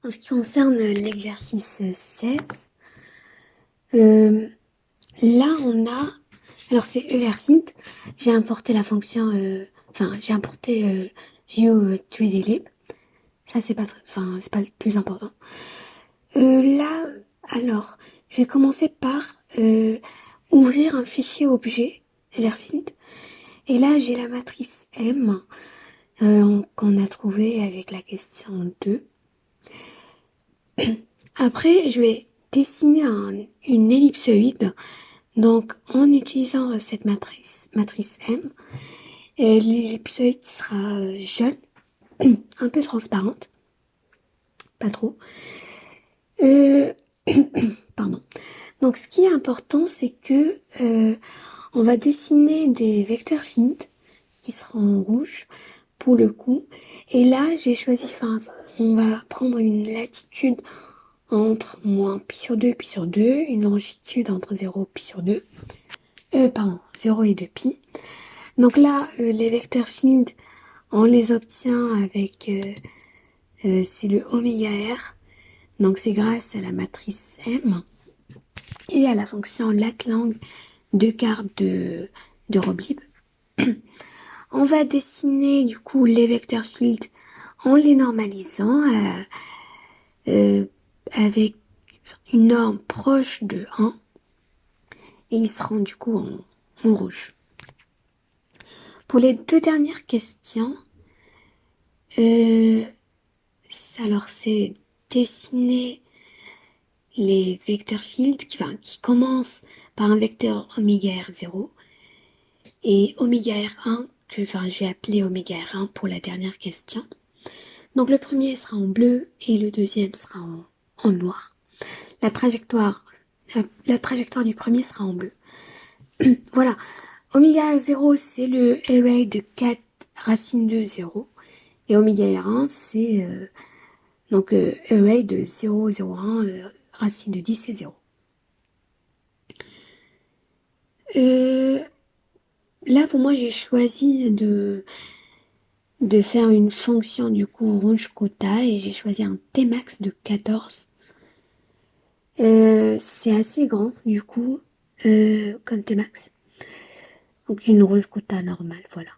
En ce qui concerne l'exercice 16, là on a, alors c'est Everfint, j'ai importé la fonction, j'ai importé View 3D ça c'est pas très, c'est pas le plus important. Là, alors, je vais commencer par ouvrir un fichier objet, Everfint, et là j'ai la matrice M qu'on a trouvée avec la question 2. Après, je vais dessiner une ellipsoïde, donc en utilisant cette matrice M, l'ellipsoïde sera jaune, un peu transparente, pas trop. Pardon. Donc ce qui est important, c'est que on va dessiner des vecteurs fins qui seront en rouge pour le coup. Et là, j'ai choisi, on va prendre une latitude entre moins pi sur 2, pi sur 2, une longitude entre 0, pi sur 2, 0 et 2 pi. Donc là, les vecteurs field, on les obtient avec, c'est le oméga r, donc c'est grâce à la matrice M et à la fonction latlang de quart de Roblib. On va dessiner du coup les vecteurs field en les normalisant avec une norme proche de 1 et ils seront du coup en rouge. Pour les deux dernières questions, alors c'est dessiner les vecteurs field qui commencent par un vecteur oméga r0 et oméga r1 que je vais appeler oméga r1 pour la dernière question. Donc le premier sera en bleu et le deuxième sera en noir. La trajectoire du premier sera en bleu. Voilà. Oméga R0, c'est le array de 4 racine de 0. Et oméga R1, c'est array de 0, 0, 1, racine de 10 et 0. Là, pour moi, j'ai choisi de faire une fonction du coup rouge quota et j'ai choisi un Tmax de 14. C'est assez grand du coup comme Tmax. Donc une rouge quota normale, voilà.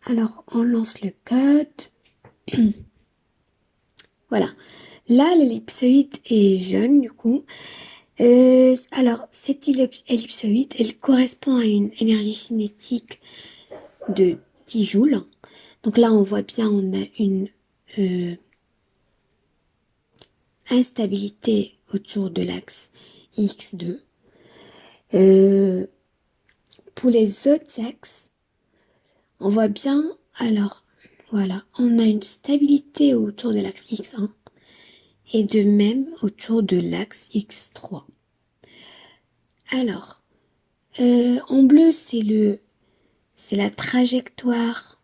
Alors on lance le code. Voilà. Là, l'ellipsoïde est jaune du coup. Alors cette ellipsoïde, elle correspond à une énergie cinétique de 10 joules. Donc là, on voit bien, on a une instabilité autour de l'axe X2. Pour les autres axes, on voit bien, alors, voilà, on a une stabilité autour de l'axe X1 et de même autour de l'axe X3. Alors, en bleu, c'est la trajectoire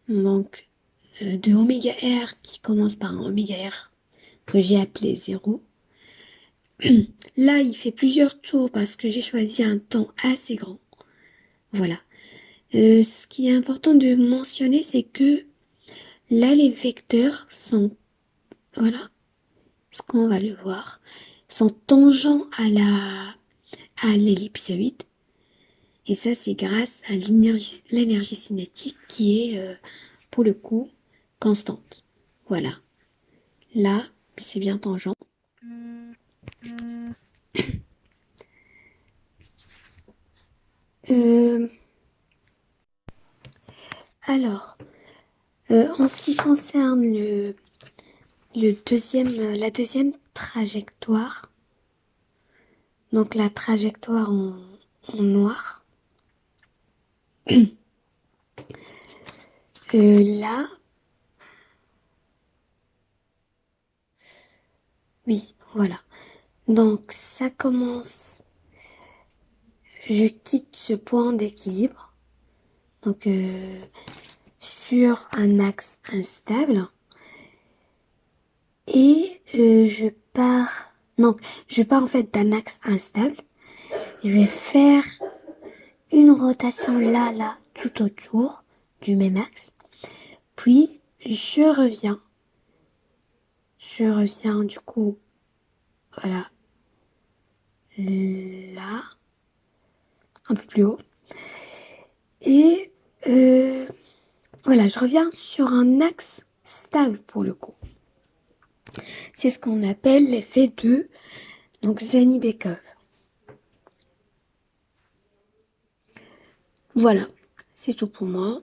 donc de oméga R qui commence par un oméga R que j'ai appelé 0. Là, il fait plusieurs tours parce que j'ai choisi un temps assez grand. Voilà. Ce qui est important de mentionner, c'est que là, les vecteurs sont, voilà, ce qu'on va le voir, sont tangents à l'ellipsoïde. Et ça, c'est grâce à l'énergie cinétique qui est, pour le coup, constante. Voilà. Là, c'est bien tangent. Alors, en ce qui concerne la deuxième trajectoire, donc la trajectoire en noir, là, oui, voilà. Donc ça commence, je quitte ce point d'équilibre, donc sur un axe instable, et je pars en fait d'un axe instable. Je vais faire une rotation là, tout autour du même axe. Puis je reviens. Je reviens du coup, voilà, là, un peu plus haut. Et voilà, je reviens sur un axe stable pour le coup. C'est ce qu'on appelle l'effet de donc Zeni-Bekov. Voilà, c'est tout pour moi.